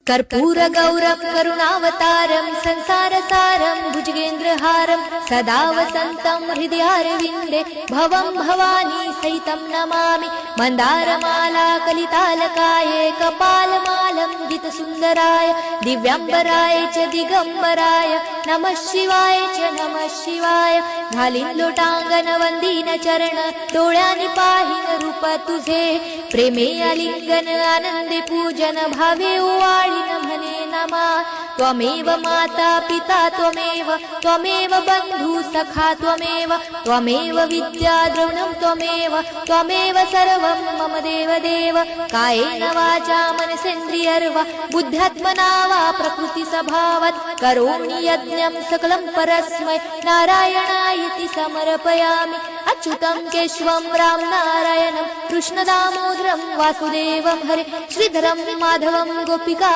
कर्पूरगौरं करुणावतारं संसारसारं भुजगेन्द्रहारं सदा वसन्तं हृदयारविन्दे भवं भवानी सहितं नमामि। मन्दारमाला कलितालकाये कपालमालं गीतसुन्दराय दिव्याम्बराय च दिगम्बराय नमः शिवाय च नमः शिवाय। घालीन लोटांगण वंदीन चरण डोळ्यांनी पाहिन रूप तुझे प्रेमे आलिंगन आनंदे पूजन भावे ओवाळीन म्हणे नमा। त्वमेव माता पिता त्वमेव त्वमेव बंधु सखा त्वमेव त्वमेव विद्या द्रविणं त्वमेव त्वमेव सर्वं मम देव देव। कायेन वाचा मनसेन्द्रियर्वा बुद्ध्यात्मना वा प्रकृति स्वभावात् करोमि यज्ञं सकलं परस्मै नारायणायति समर्पयामि। अच्युतं केशवं राम नारायणं कृष्णदामोदरं वासुदेवं हरे श्रीधरं माधवं गोपिका